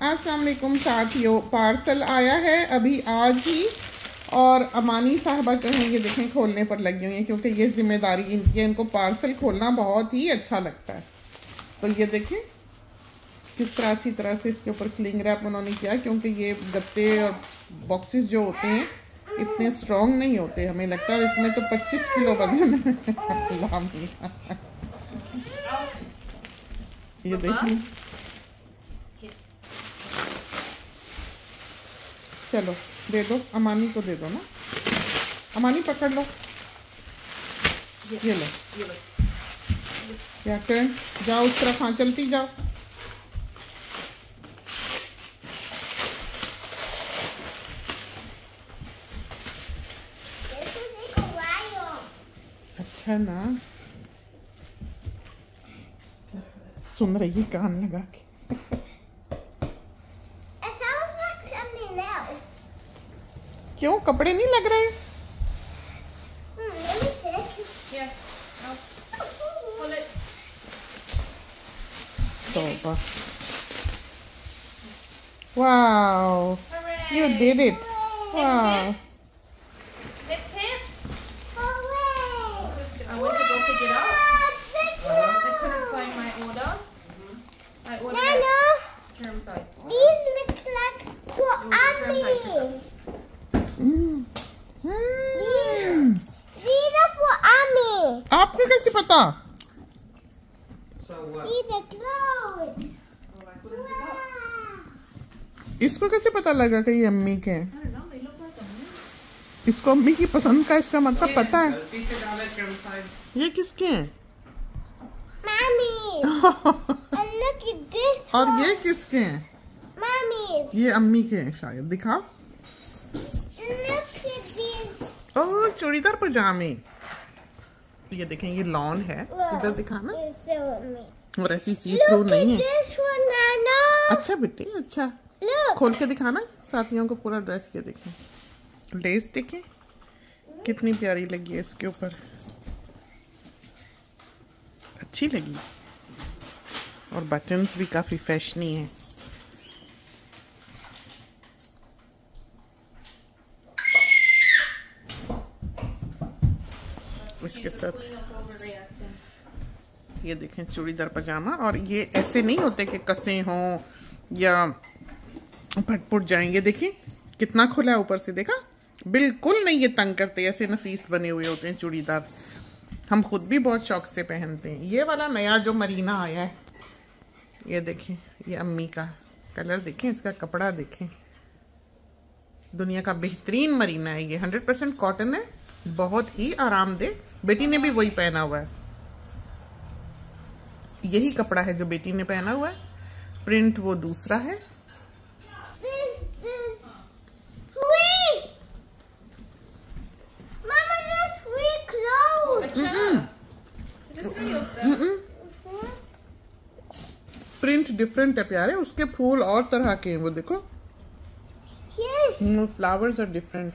अस्सलाम वालेकुम साथियों, पार्सल आया है अभी आज ही। और अमानी साहबा जो हैं ये देखें खोलने पर लगी हुई हैं, क्योंकि ये जिम्मेदारी इनकी है, इनको पार्सल खोलना बहुत ही अच्छा लगता है। तो ये देखें किस तरह अच्छी तरह से इसके ऊपर क्लिंग रैप उन्होंने किया, क्योंकि ये गत्ते और बॉक्सेस जो होते हैं इतने स्ट्रॉन्ग नहीं होते। हमें लगता है इसमें तो 25 किलो वजन है। ये देखिए, चलो दे दो, अमानी को दे दो ना। अमानी पकड़ लो, ये लो। क्या करें, जाओ उस तरफ, हाँ चलती जाओ। अच्छा ना, सुन रही कान लगा के। क्यों, कपड़े नहीं लग रहे? Wow, you did it. Wow. I went to go pick it up. I couldn't find my order. I ordered germicide. These look like for Ami. These are for Ami. आपको कैसे पता? These are clothes. इसको कैसे पता लगा कि ये अम्मी के हैं? I don't know. They look like a moon. इसको अम्मी की पसंद का इसका मतलब पता है। ये किसके हैं? Mommy. And look at this और one. ये किसके हैं? Mommy. ये अम्मी के हैं शायद, दिखाओ। Look at this. ओह, चूड़ीदार पजामे। ये देखें, ये लॉन है, इधर दिखाना। और ऐसी सी थ्रू नहीं है। This one, Nana. अच्छा बेटे, अच्छा Look. खोल के दिखाना साथियों को पूरा ड्रेस के। देखें लेस, देखें कितनी प्यारी लगी है इसके ऊपर, अच्छी लगी। और बटन्स भी काफी फैशनी है। इसके साथ ये देखें चूड़ीदार पजामा। और ये ऐसे नहीं होते कि कसे हों या फटफुट जाएंगे। देखिए कितना खुला है ऊपर से, देखा? बिल्कुल नहीं ये तंग करते, ऐसे नफीस बने हुए होते हैं चूड़ीदार। हम खुद भी बहुत शौक से पहनते हैं। ये वाला नया जो मरीना आया है, ये देखें, ये अम्मी का कलर देखें, इसका कपड़ा देखें, दुनिया का बेहतरीन मरीना है ये। 100% कॉटन है, बहुत ही आरामदेह। बेटी ने भी वही पहना हुआ है, यही कपड़ा है जो बेटी ने पहना हुआ है। प्रिंट वो दूसरा है। प्रिंट डिफरेंट है प्यारे, उसके फूल और तरह के हैं, वो देखो। Flowers are different.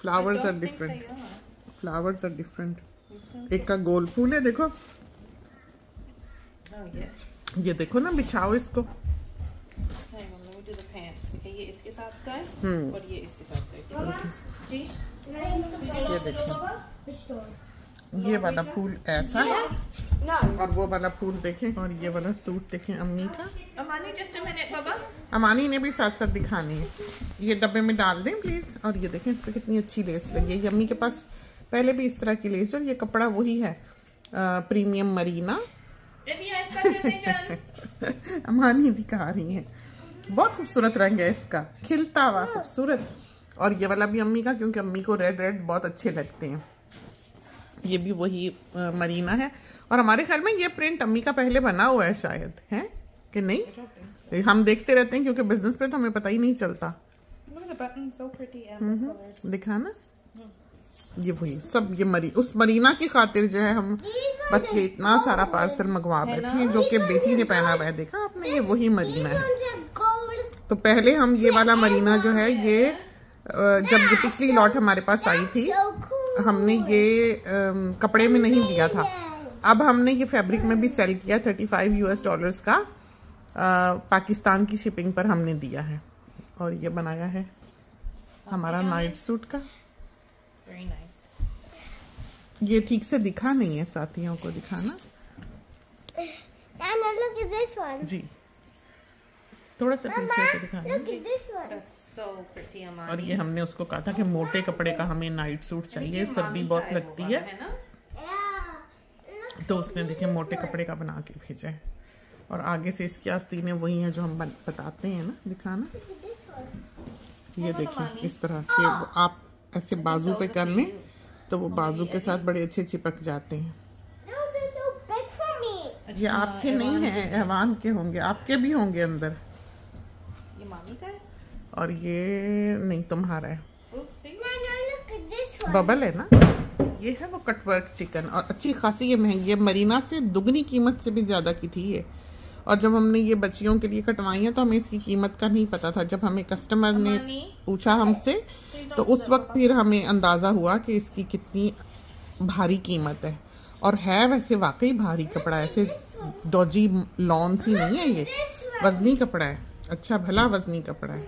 Flowers are different, flowers are different. एक का गोल फूल है, देखो। ये देखो ना, बिछाओ इसको। ये इसके साथ का है और ये इसके साथ का है। जी, ये देखो, ये वाला फूल ऐसा है और वो वाला फूल देखें। और ये वाला सूट देखें अम्मी का। अमानी जस्ट अ मिनट बाबा। अमानी ने भी साथ साथ दिखानी है। ये डब्बे में डाल दें प्लीज। और ये देखें, इस पर कितनी अच्छी लेस लगी है। ये अम्मी के पास पहले भी इस तरह की लेस, और ये कपड़ा वही है, प्रीमियम मरीना। अमानी दिखा रही है, बहुत खूबसूरत रंग है इसका, खिलता हुआ खूबसूरत। और ये वाला भी अम्मी का, क्योंकि अम्मी को रेड रेड बहुत अच्छे लगते हैं। ये भी वही मरीना है। और हमारे ख्याल में ये प्रिंट अम्मी का पहले बना हुआ है शायद, है कि नहीं? हम देखते रहते हैं क्योंकि बिजनेस पे तो हमें पता ही नहीं चलता। दिखाना, ये वही सब, ये उस मरीना की खातिर जो है हम बस ये इतना सारा पार्सल मंगवा बैठे हैं, जो कि बेटी ने पहना हुआ है। देखा आपने, ये वही मरीना है। तो पहले हम ये वाला मरीना जो है, ये जब ये पिछली लॉट हमारे पास आई थी, हमने ये कपड़े में नहीं लिया था, अब हमने ये फैब्रिक में भी सेल किया $35 का, पाकिस्तान की शिपिंग पर हमने दिया है। और ये बनाया है हमारा नाइट सूट का। Very nice. ये ठीक से दिखा नहीं है, साथियों को दिखाना Nana, look at this one. जी, थोड़ा सा Mama, पीछे को दिखाना। look at this one. That's so pretty, Amani. और ये हमने उसको कहा था कि मोटे कपड़े का हमें नाइट सूट चाहिए, सर्दी बहुत लगती है, ना? Yeah. Look तो उसने देखे मोटे कपड़े का बना के भेजा है। और आगे से इसकी आस्तीनें वही हैं जो हम बताते हैं ना, दिखाना। at this one. ये देखिए इस तरह के वो आप ऐसे बाजू पे कर लें तो वो बाजू के साथ बड़े अच्छे चिपक जाते हैं। Those are so big for me. ये आपके नहीं हैं, एवान के होंगे, आपके भी होंगे अंदर। ये मामी का है? और ये नहीं तुम्हारा है, Oops, see? Nana, look at this one. Bubble है ना। ये है वो कटवर्क चिकन, और अच्छी खासी ये महंगी है, मरीना से दुगनी कीमत से भी ज़्यादा की थी ये। और जब हमने ये बच्चियों के लिए कटवाई है तो हमें इसकी कीमत का नहीं पता था। जब हमें कस्टमर ने पूछा हमसे तो उस वक्त फिर हमें अंदाज़ा हुआ कि इसकी कितनी भारी कीमत है। और है वैसे वाकई भारी कपड़ा, ऐसे डॉजी लॉन सी नहीं है, ये वजनी कपड़ा है, अच्छा भला वजनी कपड़ा है।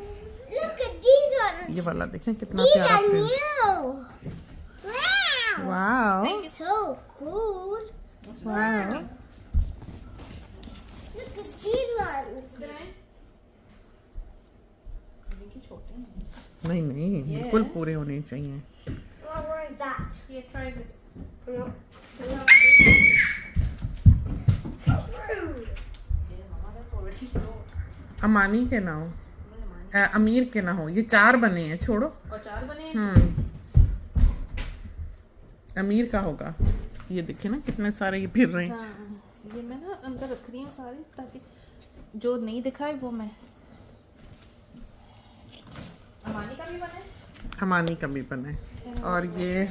Look at these ones. ये वाला देखें कितना These प्यारा are print. new. Wow. Wow So cool. Wow, Look at these ones. इनकी छोटे हैं। नहीं नहीं बिल्कुल पूरे होने चाहिए। Well, where is that? Yeah, try this. Rude. Yeah, Mama, that's already low. अमानी के ना हो, अमीर के ना हो, ये 4 बने हैं, छोड़ो। और 4 बने हैं। अमीर का होगा। ये देखिए ना कितने सारे ये फिर रहे हैं। हाँ, ये मैं ना अंदर रख रही हूँ सारी, ताकि जो नहीं दिखाए वो मैं। अमानी का भी बना है? अमानी का भी बना है। और ये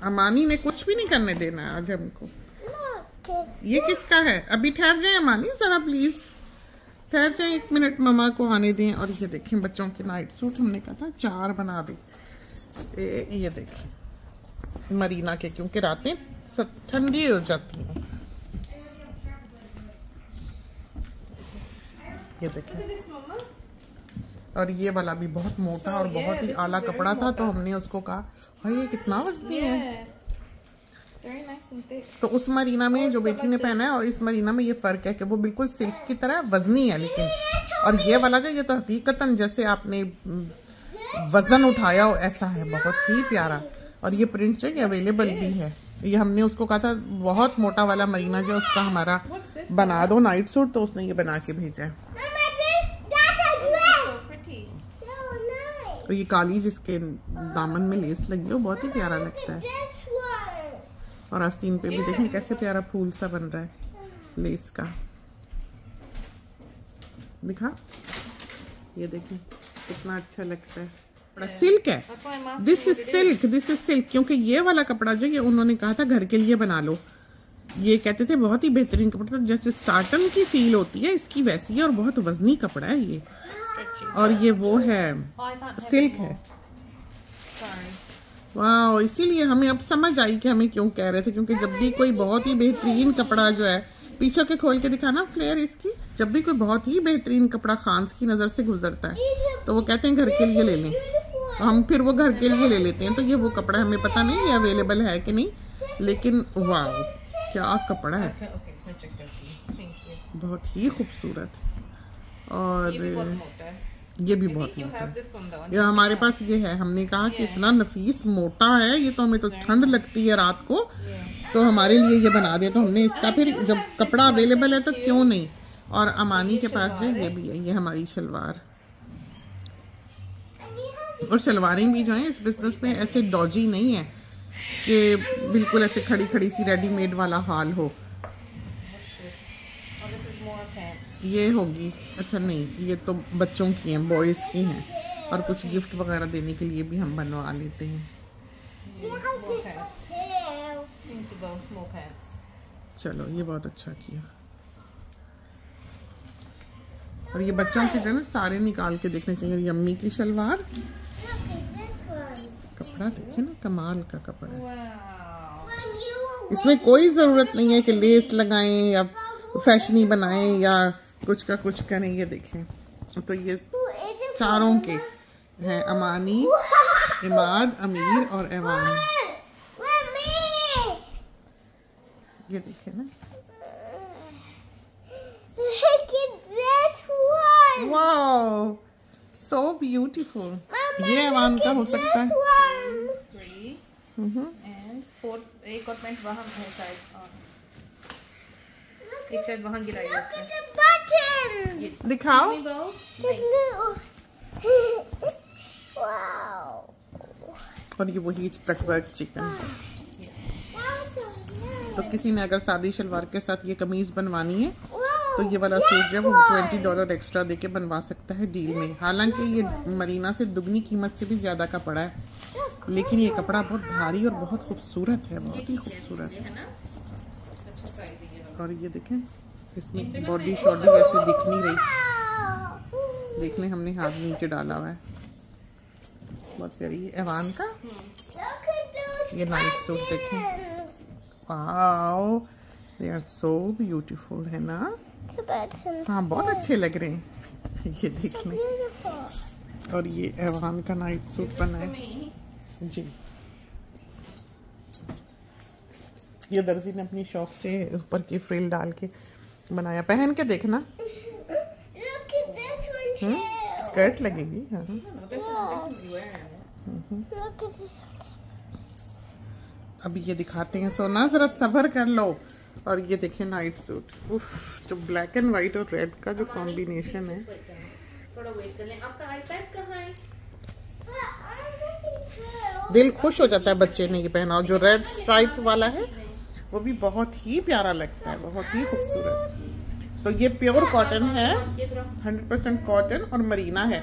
अमानी ने कुछ भी नहीं करने देना है आज हमको। Look. ये किसका है? अभी ठहर जाए अमानी, जरा प्लीज ठहर जाए 1 मिनट, मम्मा को आने दें। और ये देखें बच्चों के नाइट सूट, हमने कहा था 4 बना दे। ये देखें मरीना के, क्योंकि रातें ठंडी हो जाती हैं। ये देखें, Look at this, Mama. और ये वाला भी बहुत मोटा और बहुत ही आला कपड़ा था, तो हमने उसको कहा भाई ये कितना वजनी है। Yeah. It's very nice and thick. तो उस मरीना में जो बेटी ने पहना है और इस मरीना में ये फर्क है कि वो बिल्कुल सिल्क की तरह वजनी है, लेकिन और ये वाला जो, ये तो हकीकतन जैसे आपने वजन उठाया हो ऐसा है, बहुत ही प्यारा। और ये प्रिंट जो ये अवेलेबल भी है। ये हमने उसको कहा था बहुत मोटा वाला मरीना जो उसका हमारा बना दो नाइट सूट, तो उसने ये बना के भेजा है। Mama, that's a dress. So pretty. So nice. और ये काली जिसके दामन में लेस लगी हो, बहुत ही प्यारा लगता है। This one. और आस्तीन पे भी देखें कैसे प्यारा फूल सा बन रहा है लेस का। दिखा, ये देखें कितना अच्छा लगता है। बड़ा सिल्क है, That's why I'm asking this what is it is. Silk, this is silk. क्योंकि ये वाला कपड़ा जो ये उन्होंने कहा था घर के लिए बना लो, ये कहते थे बहुत ही बेहतरीन कपड़ा था, जैसे साटन की फील होती है इसकी वैसी है, और बहुत वजनी कपड़ा है ये। Stretchy. और ये वो है Oh, I can't have silk it है। more. Sorry. वाह, इसीलिए हमें अब समझ आई कि हमें क्यों कह रहे थे, क्योंकि जब भी कोई बहुत ही बेहतरीन कपड़ा जो है, पीछे के खोल के दिखाना फ्लेयर इसकी, जब भी कोई बहुत ही बेहतरीन कपड़ा खान्स की नज़र से गुजरता है तो वो कहते हैं घर के लिए ले लें। हम फिर वो घर के लिए ले लेते हैं। तो ये वो कपड़ा हमें पता नहीं ये अवेलेबल है कि नहीं, लेकिन वाह क्या कपड़ा है, Okay, okay, मैं check करती हूँ. Thank you. बहुत ही खूबसूरत। और ये भी बहुत मोटा है. ये भी I बहुत think you मोटा have है। this one though. ये हमारे पास ये है, हमने कहा कि इतना नफीस मोटा है ये, तो हमें तो ठंड लगती है रात को, तो हमारे लिए ये बना दिया। तो हमने इसका फिर जब कपड़ा अवेलेबल है तो क्यों नहीं। और अमानी के पास जो ये भी है, ये हमारी शलवार। और शलवारें भी जो हैं इस बिजनेस में ऐसे डॉजी नहीं है कि बिल्कुल ऐसे खड़ी खड़ी सी रेडीमेड वाला हाल हो। Oh, this is more pants. ये होगी, अच्छा नहीं, ये तो बच्चों की हैं, बॉयज़ की हैं, और कुछ गिफ्ट वगैरह देने के लिए भी हम बनवा लेते हैं। More pants. Think about more pants. चलो ये बहुत अच्छा किया। और ये बच्चों के जो है ना सारे निकाल के देखने चाहिए। यम्मी की शलवार, कपड़ा देखिए ना, कमाल का कपड़ा है। Wow. When you were इसमें कोई ज़रूरत नहीं है कि लेस लगाएं या फैशनी बनाएं या कुछ का कुछ करें। ये देखें, तो ये चारों के हैं, अमानी, इमाद, अमीर और एवान। ये देखें ना, Look at this one. Wow so beautiful. ये एवान का हो सकता है। 3 and 4। एक और पैंट वहाँ है शायद, एक शायद वहाँ गिराई है Look उसने। at the button. ये दिखाओ। नहीं बाऊ, The नहीं। blue. Wow. और ये वही cutwork chicken. That's so nice. तो किसी ने अगर सादी शलवार के साथ ये कमीज बनवानी है Wow. तो ये वाला सूट जो है वो $20 एक्स्ट्रा देके बनवा सकता है डील में। हालांकि ये मरीना से दुगनी कीमत से भी ज़्यादा का पड़ा है, लेकिन ये कपड़ा बहुत भारी और बहुत खूबसूरत है, बहुत ही खूबसूरत है ना, अच्छा साइज है ये वाला। और ये देखें, इसमें बॉडी शॉडी ऐसे दिख नहीं रही। Wow. देख लें, हमने हाथ नीचे डाला हुआ है। बहुत प्यारी। ये एवान का Look at those ये नाइट सूट देखें। buttons. Wow, they are so beautiful, है ना? The buttons. हाँ, बहुत अच्छे लग रहे हैं। ये देखने। Beautiful. और ये एवान का नाइट सूट बना है जी। ये दर्जी ने अपनी शौक से ऊपर की फ्रिल डाल के बनाया। पहन के देखना, Look at this one here. Skirt लगेगी। हाँ, Look at this one. अभी ये दिखाते हैं। सोना जरा सब्र कर लो। और ये देखें नाइट सूट, उफ, जो ब्लैक एंड व्हाइट और रेड का जो कॉम्बिनेशन है। थोड़ा वेट कर लें। आपका आईपैड कहाँ है? दिल खुश हो जाता है बच्चे ने ये पहना। और जो रेड स्ट्राइप वाला है वो भी बहुत ही प्यारा लगता है, बहुत ही खूबसूरत। तो ये प्योर कॉटन है, 100% कॉटन और मरीना है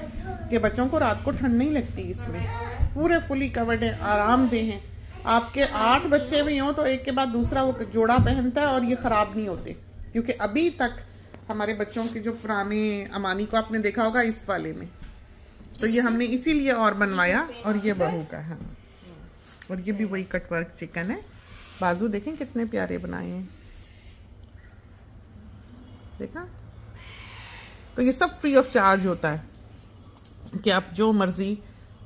कि बच्चों को रात को ठंड नहीं लगती। इसमें पूरे फुली कवर्ड है, आरामदेह हैं। आपके 8 बच्चे भी हों तो एक के बाद दूसरा वो जोड़ा पहनता है और ये ख़राब नहीं होते, क्योंकि अभी तक हमारे बच्चों के जो पुराने अमानी को आपने देखा होगा इस वाले में, तो ये हमने इसीलिए और बनवाया। और ये बहू का है, और ये भी वही कटवर्क चिकन है। बाजू देखें कितने प्यारे बनाए हैं, देखा? तो ये सब फ्री ऑफ चार्ज होता है कि आप जो मर्जी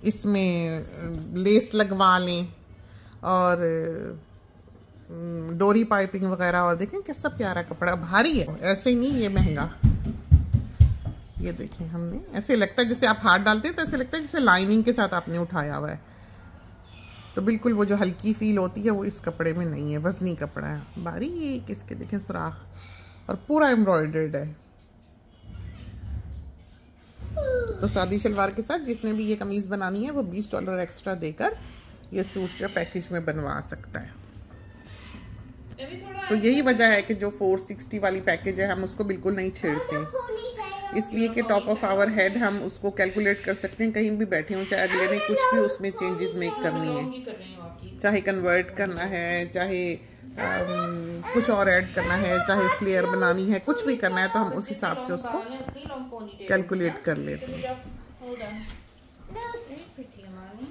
इसमें लेस लगवा लें और डोरी पाइपिंग वगैरह। और देखें कैसा प्यारा कपड़ा, भारी है, ऐसे ही नहीं ये महंगा। ये देखें, हमने ऐसे लगता है जैसे आप हाथ डालते हैं तो ऐसे लगता है जैसे लाइनिंग के साथ आपने उठाया हुआ है। तो बिल्कुल वो जो हल्की फील होती है वो इस कपड़े में नहीं है, वजनी कपड़ा है। बारीक इसके देखें सुराख और पूरा एम्ब्रॉयडर्ड है। तो सादी शलवार के साथ जिसने भी ये कमीज बनानी है वो $20 एक्स्ट्रा देकर ये सूट का पैकेज में बनवा सकता है। तो यही वजह है कि जो 460 वाली पैकेज है हम उसको बिल्कुल नहीं छेड़ते, इसलिए कि टॉप ऑफ आवर हेड हम उसको कैलकुलेट कर सकते हैं कहीं भी बैठे हों, चाहे अगले ने कुछ भी उसमें चेंजेस मेक करनी है, चाहे कन्वर्ट करना है, चाहे कुछ और ऐड करना है, चाहे फ्लेयर बनानी है, कुछ भी करना है तो हम उस हिसाब से उसको कैलकुलेट कर लेते हैं।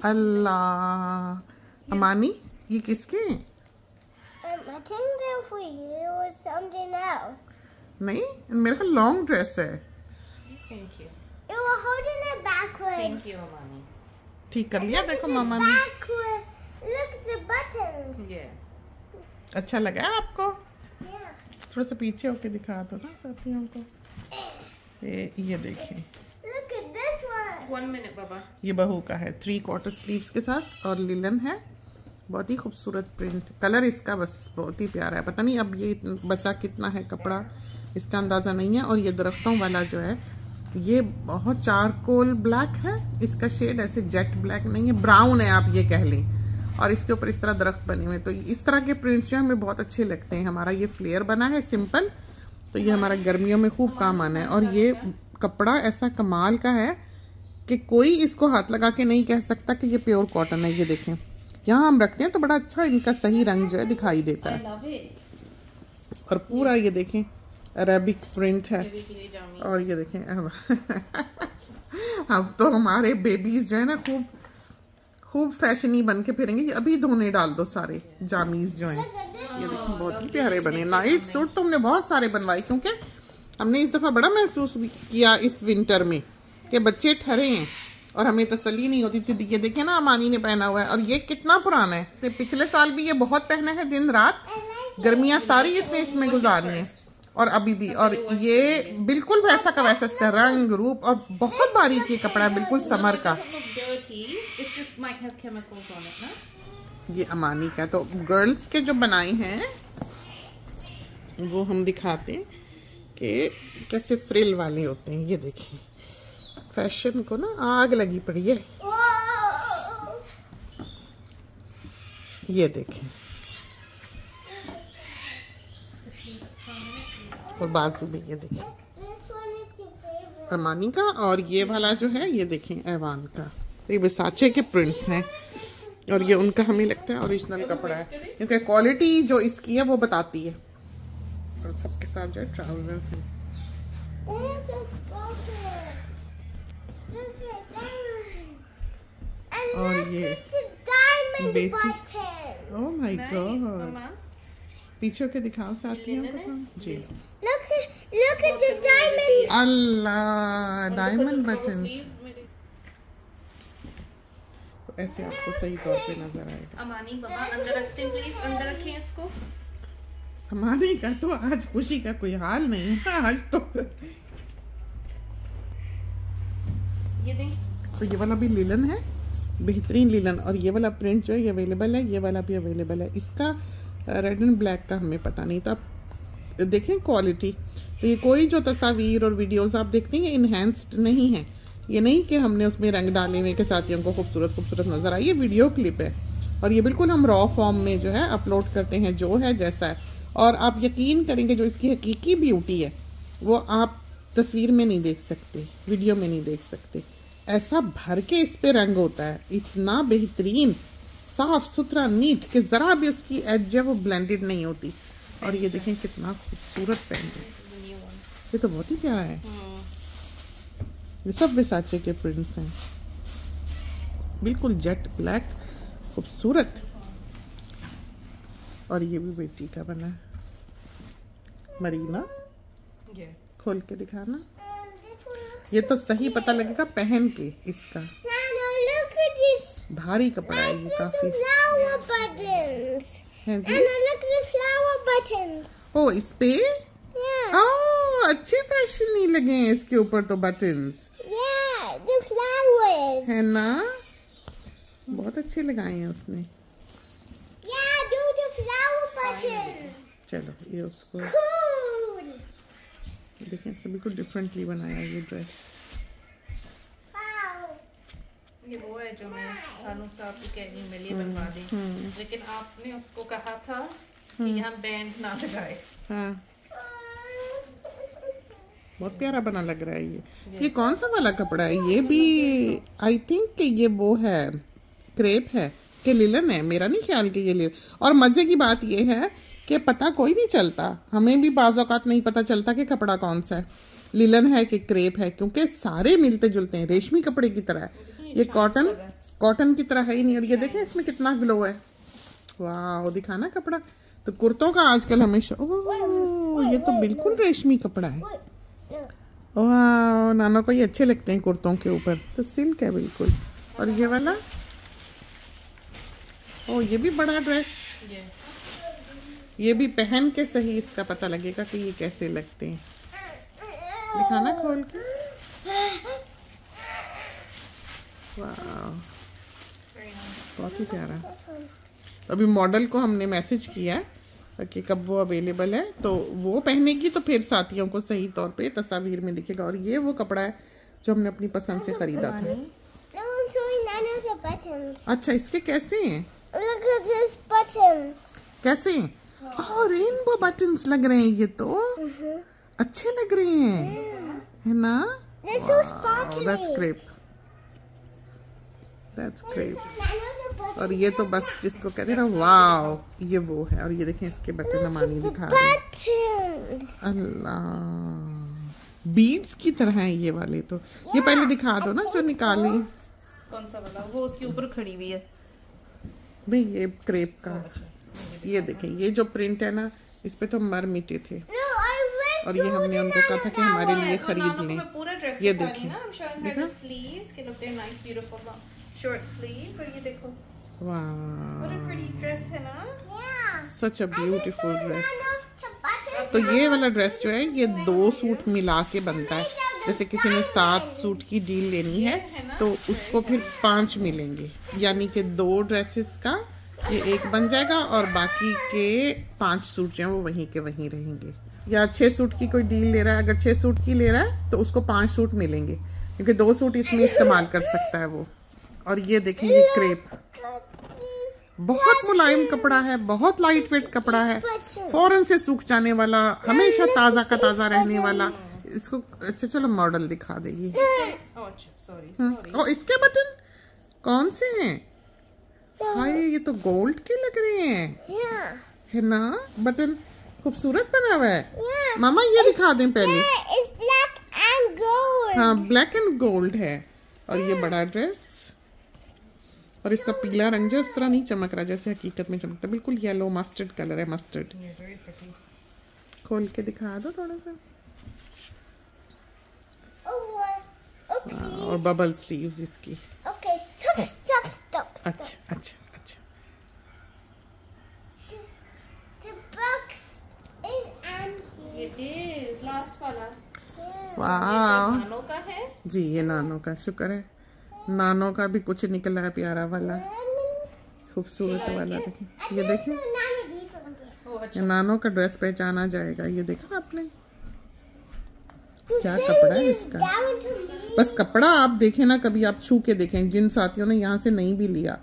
अल्लाह, अमानी ये किसके हैं? I think they're for you or something else. नहीं, मेरे ख्याल लॉन्ग ड्रेस है। Thank you. You were holding it backwards. Thank you, Amani. ठीक कर लिया, देखो मामा ने। Backwards. Look at the button. Yeah. अच्छा लगा है आपको? Yeah. थोड़ा सा पीछे होके दिखा दो ना साथियों को। ये देखिए, Look at this one. 1 minute, Baba. ये बहू का है, 3/4 स्लीव्स के साथ और लिलन है। बहुत ही खूबसूरत प्रिंट, कलर इसका बस बहुत ही प्यारा है। पता नहीं अब ये बचा कितना है कपड़ा, इसका अंदाज़ा नहीं है। और ये दरख्तों वाला जो है ये बहुत चारकोल ब्लैक है, इसका शेड ऐसे जेट ब्लैक नहीं है, ब्राउन है आप ये कह लें। और इसके ऊपर इस तरह दरख्त बने हुए, तो इस तरह के प्रिंट्स जो हमें बहुत अच्छे लगते हैं। हमारा ये फ्लेयर बना है सिंपल, तो ये हमारा गर्मियों में खूब काम आना है। और ये कपड़ा ऐसा कमाल का है कि कोई इसको हाथ लगा के नहीं कह सकता कि ये प्योर कॉटन है। ये देखें, यहाँ हम रखते हैं तो बड़ा अच्छा इनका सही रंग जो है दिखाई देता I है। love it. और पूरा ये देखें अरेबिक प्रिंट है। Baby के लिए जामी. और ये देखें अब तो हमारे बेबीज जो है ना खूब फैशनी बन के फिरेंगे। ये अभी धोने डाल दो सारे जामीज जो हैं। ये देखो बहुत ही प्यारे बने। नाइट सूट तो हमने बहुत सारे बनवाए क्योंकि हमने इस दफ़ा बड़ा महसूस किया इस विंटर में कि बच्चे ठहरे हैं और हमें तसल्ली नहीं होती थी। ये देखे ना अमानी ने पहना हुआ है और ये कितना पुराना है। इसने पिछले साल भी ये बहुत पहना है, दिन रात गर्मियाँ सारी इसने इसमें गुजारी हैं और अभी भी। और ये बिल्कुल वैसा का वैसा इसका रंग रूप और बहुत बारीक ये कपड़ा है, बिल्कुल समर का। ये अमानी का तो गर्ल्स के जो बनाए हैं वो हम दिखाते हैं कि कैसे फ्रिल वाले होते हैं। ये देखिए फैशन को ना आग लगी पड़ी है। ये देखें और बाजू में ये देखें अरमानी का। और ये वाला जो है ये देखें ऐवान का। ये वर्साचे के प्रिंट्स हैं और ये उनका हमें लगता है ओरिजिनल कपड़ा है क्योंकि क्वालिटी जो इसकी है वो बताती है। और सबके साथ जो है ट्राउजर्स हैं। और ये बेटी, ओह माय गॉड, पीछे के दिखाओ साथियों को जी। Look at the diamond. Allah diamond buttons. ऐसे आपको सही तौर पे नजर आएगा। अमानी बाबा अंदर रखते हैं प्लीज, अंदर रखें इसको। हमारे का तो आज खुशी का कोई हाल नहीं है आज तो। ये दें। तो ये वाला भी लिलन है, बेहतरीन लिलन। और ये वाला प्रिंट जो है ये अवेलेबल है, ये वाला भी अवेलेबल है। इसका रेड एंड ब्लैक का हमें पता नहीं था। देखें क्वालिटी, तो ये कोई जो तस्वीर और वीडियोस आप देखते हैं इनहेंस्ड नहीं है। ये नहीं कि हमने उसमें रंग डाले हुए के साथियों को खूबसूरत खूबसूरत नजर आई। ये वीडियो क्लिप है और ये बिल्कुल हम रॉ फॉर्म में जो है अपलोड करते हैं जो है जैसा है। और आप यकीन करेंगे जो इसकी हकीकी ब्यूटी है वो आप तस्वीर में नहीं देख सकते, वीडियो में नहीं देख सकते। ऐसा भर के इस पे रंग होता है, इतना बेहतरीन साफ सुथरा नीट कि जरा भी उसकी एज है वो ब्लेंडेड नहीं होती। और ये देखें कितना खूबसूरत पेन है, ये तो बहुत ही प्यारा है। ये सब वर्साचे के प्रिंट्स हैं, बिल्कुल जेट ब्लैक खूबसूरत। और ये भी बेटी का बना है। मरीना खोल के दिखाना, ये तो सही पता लगेगा पहन के इसका। Look at this. भारी कपड़ा है ये काफी। Flower buttons. है जी। And look at the flower buttons. ओ इस पे Yeah. ओह अच्छे फैशन नहीं लगे हैं इसके ऊपर तो बटन्स, Yeah, the flowers. है ना, बहुत अच्छे लगाए हैं उसने। Yeah, do the flower buttons. चलो ये उसको Cool. देखें, इसने बिल्कुल डिफरेंटली बनाया ये ड्रेस। Wow. ये वो है जो मैं सालों से आपको कह रही मिली बनवा दी, लेकिन आपने उसको कहा था कि यहाँ बैंड ना लगाए। हाँ बहुत प्यारा बना लग रहा है ये कौन सा वाला कपड़ा है? ये भी आई थिंक कि ये वो है क्रेप है कि लिलन है, मेरा नहीं ख्याल कि ये लिलन। और मजे की बात ये है कि पता कोई नहीं चलता, हमें भी बाज़ औक़ात नहीं पता चलता कि कपड़ा कौन सा है, लिलन है कि क्रेप है, क्योंकि सारे मिलते जुलते हैं, रेशमी कपड़े की तरह है। ये कॉटन की तरह है ही नहीं। और ये देखें इसमें कितना ग्लो है, वाह दिखाना कपड़ा। तो कुर्तों का आजकल हमेशा ओह ये तो बिल्कुल रेशमी कपड़ा है। वाह नाना को ये अच्छे लगते हैं कुर्तों के ऊपर, तो सिल्क है बिल्कुल। और ये वाला ओ ये भी बड़ा ड्रेस, ये भी पहन के सही इसका पता लगेगा कि ये कैसे लगते हैं। दिखाना खोल के, वाह बहुत ही प्यारा। तो अभी मॉडल को हमने मैसेज किया है कि कब वो अवेलेबल है, तो वो पहनेगी तो फिर साथियों को सही तौर पे तस्वीर में दिखेगा। और ये वो कपड़ा है जो हमने अपनी पसंद से खरीदा था। Now I'm showing none of the buttons. अच्छा इसके कैसे हैं? Look at this button. कैसे हैं? ओह रेनबो बटन्स लग रहे हैं, ये तो अच्छे लग रहे हैं, है ना? They're so sparkly. That's great. That's great. None of the buttons. और ये तो बस जिसको कहते हैं ना वाव, ये वो है। और ये देखें इसके बटन अमानी दिखा रही है। Buttons. अल्लाह बीड्स की तरह है ये वाले। तो ये पहले दिखा दो ना जो निकाली। कौन सा वाला? वो उसके ऊपर खड़ी हुई है। नहीं, ये क्रेप का। ये देखें, ये जो प्रिंट है ना, इस पे तो मर मिटे थे No, I went और ये हमने उनको कहा था कि हमारे लिए खरीद लें। पूरा ड्रेस ये दिखा रही देखिए, ना, I'm showing her the sleeves के लगते हैं नाइस ब्यूटीफुल शॉर्ट स्लीव्स। और ये देखो, वाह, what a pretty dress है ना। Yeah. Such a beautiful dress. The buttons. तो ये वाला ड्रेस जो है, ये 2 सूट मिला के बनता है। जैसे किसी ने 7 सूट की डील लेनी है तो उसको फिर 5 मिलेंगे, यानी कि 2 ड्रेसेस का ये एक बन जाएगा और बाकी के 5 सूट जो हैं वो वहीं के वहीं रहेंगे। या 6 सूट की कोई डील ले रहा है, अगर 6 सूट की ले रहा है तो उसको 5 सूट मिलेंगे, क्योंकि 2 सूट इसमें इस्तेमाल कर सकता है वो। और ये देखें, ये क्रेप, बहुत मुलायम कपड़ा है, बहुत लाइट वेट कपड़ा है, फौरन से सूख जाने वाला, हमेशा ताज़ा का ताज़ा रहने वाला। इसको अच्छा चलो मॉडल दिखा देगी। और इसके बटन कौन से हैं? हाय, ये तो गोल्ड के लग रहे हैं, Yeah. है ना? बटन खूबसूरत बना हुआ है। Yeah. मामा ये दिखा दें पहले। Yeah, it's black and gold. हाँ, ब्लैक एंड गोल्ड है। और ये बड़ा ड्रेस, और इसका पीला रंग जो इस तरह नहीं चमक रहा जैसे हकीकत में चमकता, बिल्कुल येलो मस्टर्ड कलर है, मस्टर्ड। खोल के दिखा दो थोड़ा सा। और बबल स्लीव्स इसकी। Okay, stop. अच्छा अच्छा अच्छा। The box is empty. It is last वाला। वाह नानो का है जी, ये नानो का, शुक्र है नानो का भी कुछ निकला है प्यारा वाला, खूबसूरत वाला। देखिए, ये देखिए, ओ अच्छा। ये नानो का ड्रेस पहचाना जाएगा। ये देखा आपने क्या कपड़ा है इसका? बस कपड़ा आप देखें ना, कभी आप छू के देखें। जिन साथियों ने यहाँ से नहीं भी लिया,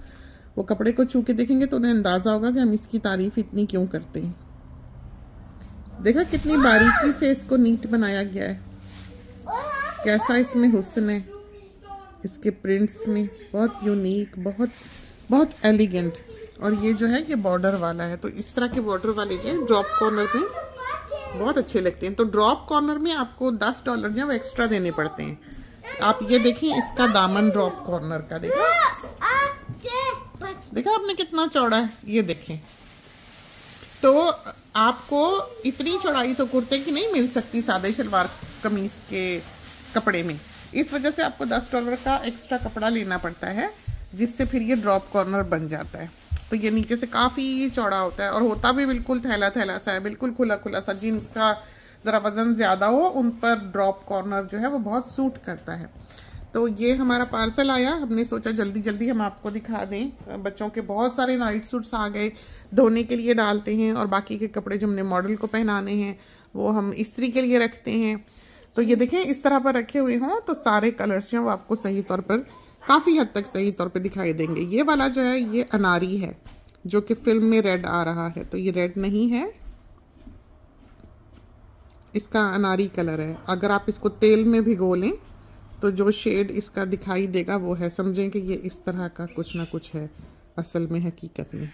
वो कपड़े को छू के देखेंगे तो उन्हें अंदाजा होगा कि हम इसकी तारीफ इतनी क्यों करते हैं। देखा कितनी बारीकी से इसको नीट बनाया गया है, कैसा इसमें हुस्न है, इसके प्रिंट्स में बहुत यूनिक, बहुत बहुत एलिगेंट। और ये जो है, ये बॉर्डर वाला है, तो इस तरह के बॉर्डर वाले जो है ड्रॉप कॉर्नर में बहुत अच्छे लगते हैं। तो ड्रॉप कॉर्नर में आपको $10 जो है वो एक्स्ट्रा देने पड़ते हैं। आप ये देखें, इसका दामन ड्रॉप कॉर्नर का देखा आपने कितना चौड़ा है, ये देखें। तो आपको इतनी चौड़ाई तो कुर्ते की नहीं मिल सकती सादे शलवार कमीज के कपड़े में, इस वजह से आपको $10 का एक्स्ट्रा कपड़ा लेना पड़ता है, जिससे फिर ये ड्रॉप कॉर्नर बन जाता है। तो ये नीचे से काफ़ी चौड़ा होता है और होता भी बिल्कुल थैला थैला सा है, बिल्कुल खुला खुला सा। जिनका ज़रा वज़न ज़्यादा हो उन पर ड्रॉप कॉर्नर जो है वो बहुत सूट करता है। तो ये हमारा पार्सल आया, हमने सोचा जल्दी जल्दी हम आपको दिखा दें। बच्चों के बहुत सारे नाइट सूट्स आ गए, धोने के लिए डालते हैं, और बाकी के कपड़े जो हमने मॉडल को पहनाने हैं वो हम इस्त्री के लिए रखते हैं। तो ये देखें, इस तरह पर रखे हुए हों तो सारे कलर्स जो हैं वो आपको सही तौर पर, काफ़ी हद तक सही तौर पे दिखाई देंगे। ये वाला जो है ये अनारी है, जो कि फिल्म में रेड आ रहा है, तो ये रेड नहीं है, इसका अनारी कलर है। अगर आप इसको तेल में भिगो लें तो जो शेड इसका दिखाई देगा वो है, समझें कि ये इस तरह का कुछ ना कुछ है असल में, हकीकत में।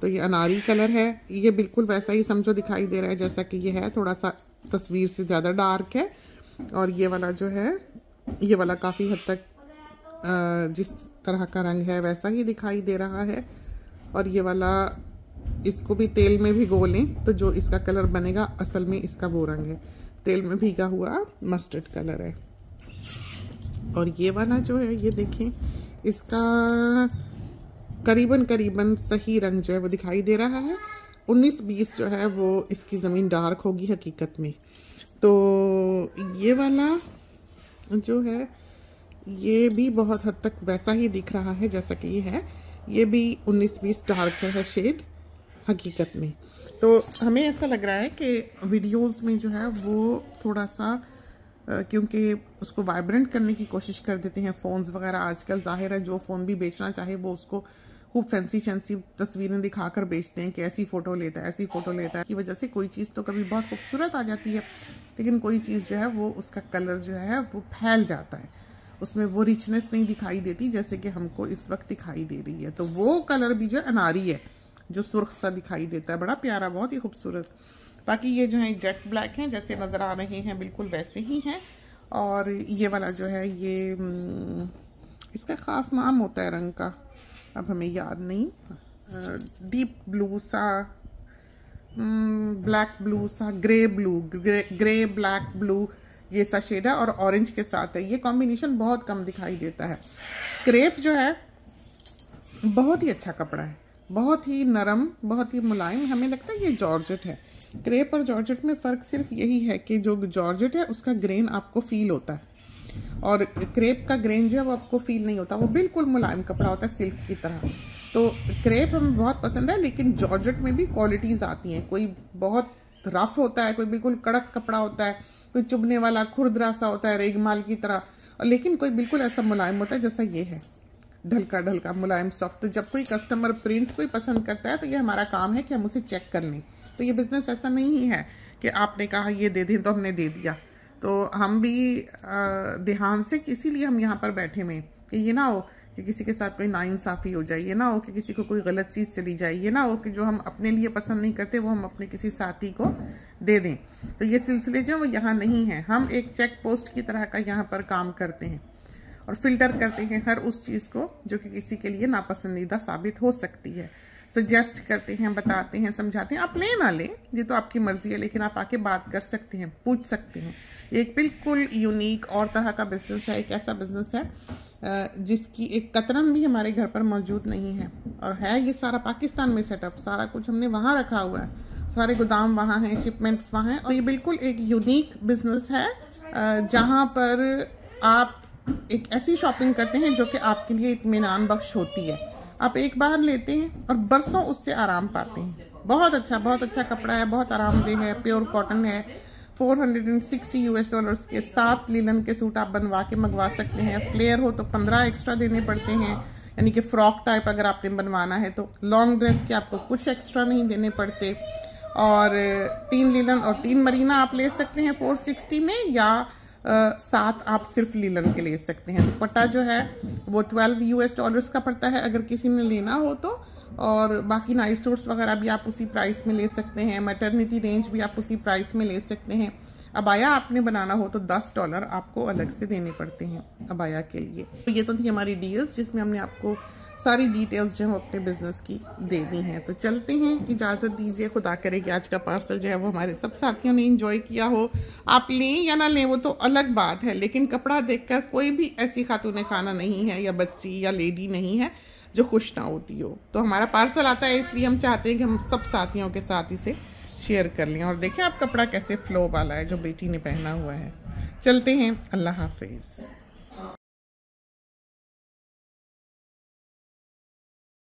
तो ये अनारी कलर है, ये बिल्कुल वैसा ही समझो दिखाई दे रहा है जैसा कि ये है, थोड़ा सा तस्वीर से ज़्यादा डार्क है। और ये वाला जो है, ये वाला काफ़ी हद तक जिस तरह का रंग है वैसा ही दिखाई दे रहा है। और ये वाला, इसको भी तेल में भिगो लें तो जो इसका कलर बनेगा असल में इसका वो रंग है, तेल में भीगा हुआ मस्टर्ड कलर है। और ये वाला जो है, ये देखें, इसका करीबन करीबन सही रंग जो है वो दिखाई दे रहा है। 19-20 जो है वो इसकी ज़मीन डार्क होगी हकीकत में। तो ये वाला जो है ये भी बहुत हद तक वैसा ही दिख रहा है जैसा कि ये है, ये भी 19-20 डार्क है शेड हकीकत में। तो हमें ऐसा लग रहा है कि वीडियोस में जो है वो थोड़ा सा क्योंकि उसको वाइब्रेंट करने की कोशिश कर देते हैं फ़ोन्स वगैरह। आजकल जाहिर है जो फ़ोन भी बेचना चाहे वो उसको खूब फैंसी फैंसी तस्वीरें दिखाकर बेचते हैं कि ऐसी फ़ोटो लेता है, ऐसी फ़ोटो लेता है, की वजह से कोई चीज़ तो कभी बहुत खूबसूरत आ जाती है, लेकिन कोई चीज़ जो है वो उसका कलर जो है वो फैल जाता है, उसमें वो रिचनेस नहीं दिखाई देती जैसे कि हमको इस वक्त दिखाई दे रही है। तो वो कलर भी जो अनारी है, जो सुर्ख सा दिखाई देता है, बड़ा प्यारा, बहुत ही खूबसूरत। बाकी ये जो है जेट ब्लैक हैं, जैसे नज़र आ रहे हैं बिल्कुल वैसे ही हैं। और ये वाला जो है ये इसका ख़ास नाम होता है रंग का, अब हमें याद नहीं। डीप ब्लू सा, ब्लैक ब्लू सा, grey blue, grey black blue, ये सा शेड है और ऑरेंज के साथ है। ये कॉम्बिनेशन बहुत कम दिखाई देता है। क्रेप जो है बहुत ही अच्छा कपड़ा है, बहुत ही नरम, बहुत ही मुलायम। हमें लगता है ये जॉर्जेट है। क्रेप और जॉर्जेट में फ़र्क सिर्फ यही है कि जो जॉर्जेट है उसका ग्रेन आपको फील होता है और क्रेप का ग्रेन जो है वो आपको फील नहीं होता, वो बिल्कुल मुलायम कपड़ा होता है सिल्क की तरह। तो क्रेप हमें बहुत पसंद है, लेकिन जॉर्जेट में भी क्वालिटीज़ आती हैं। कोई बहुत रफ़ होता है, कोई बिल्कुल कड़क कपड़ा होता है, कोई चुभने वाला खुरदरा सा होता है रेगमाल की तरह, और लेकिन कोई बिल्कुल ऐसा मुलायम होता है जैसा ये है, ढलका ढलका मुलायम सॉफ्ट। तो जब कोई कस्टमर प्रिंट कोई पसंद करता है तो ये हमारा काम है कि हम उसे चेक कर लें। तो ये बिज़नेस ऐसा नहीं है कि आपने कहा ये दे दें तो हमने दे दिया। तो हम भी ध्यान से, इसीलिए हम यहाँ पर बैठे हुए कि ये ना हो कि किसी के साथ कोई नाइंसाफ़ी हो जाए, ये ना हो कि किसी को कोई गलत चीज़ चली जाए, ये ना हो कि जो हम अपने लिए पसंद नहीं करते वो हम अपने किसी साथी को दे दें। तो ये सिलसिले जो वो यहाँ नहीं है। हम एक चेक पोस्ट की तरह का यहाँ पर काम करते हैं और फिल्टर करते हैं हर उस चीज़ को जो कि किसी के लिए नापसंदीदा साबित हो सकती है। सजेस्ट करते हैं, बताते हैं, समझाते हैं। आप लें ना लें ये तो आपकी मर्ज़ी है, लेकिन आप आके बात कर सकते हैं, पूछ सकते हैं। ये एक बिल्कुल यूनिक और तरह का बिज़नेस है, एक ऐसा बिज़नेस है जिसकी एक कतरन भी हमारे घर पर मौजूद नहीं है। और है ये सारा पाकिस्तान में सेटअप, सारा कुछ हमने वहाँ रखा हुआ है, सारे गोदाम वहाँ हैं, शिपमेंट्स वहाँ हैं। और ये बिल्कुल एक यूनिक बिज़नेस है जहाँ पर आप एक ऐसी शॉपिंग करते हैं जो कि आपके लिए इत्मीनान बख्श होती है। आप एक बार लेते हैं और बरसों उससे आराम पाते हैं। बहुत अच्छा कपड़ा है, बहुत आरामदेह है, प्योर कॉटन है। $460 के 7 लिनन के सूट आप बनवा के मंगवा सकते हैं। फ्लेयर हो तो 15 एक्स्ट्रा देने पड़ते हैं, यानी कि फ्रॉक टाइप अगर आपने बनवाना है तो। लॉन्ग ड्रेस के आपको कुछ एक्स्ट्रा नहीं देने पड़ते। और 3 लिनन और 3 मरीना आप ले सकते हैं 460 में, या 7 आप सिर्फ लीलन के ले सकते हैं। दुपट्टा जो है वो $12 का पड़ता है अगर किसी ने लेना हो तो। और बाकी नाइट सूट्स वगैरह भी आप उसी प्राइस में ले सकते हैं। मैटरनिटी रेंज भी आप उसी प्राइस में ले सकते हैं। अबाया आपने बनाना हो तो $10 आपको अलग से देने पड़ते हैं अबाया के लिए। तो ये तो थी हमारी डील्स जिसमें हमने आपको सारी डिटेल्स जो है अपने बिजनेस की दे दी हैं। तो चलते हैं, इजाज़त दीजिए। खुदा करे कि आज का पार्सल जो है वो हमारे सब साथियों ने एंजॉय किया हो। आप लें या ना लें वो तो अलग बात है, लेकिन कपड़ा देखकर कोई भी ऐसी खातून खाना नहीं है या बच्ची या लेडी नहीं है जो खुश ना होती हो। तो हमारा पार्सल आता है इसलिए हम चाहते हैं कि हम सब साथियों के साथ इसे शेयर कर लें। और देखें आप कपड़ा कैसे फ्लो वाला है जो बेटी ने पहना हुआ है। चलते हैं, अल्लाह हाफिज़।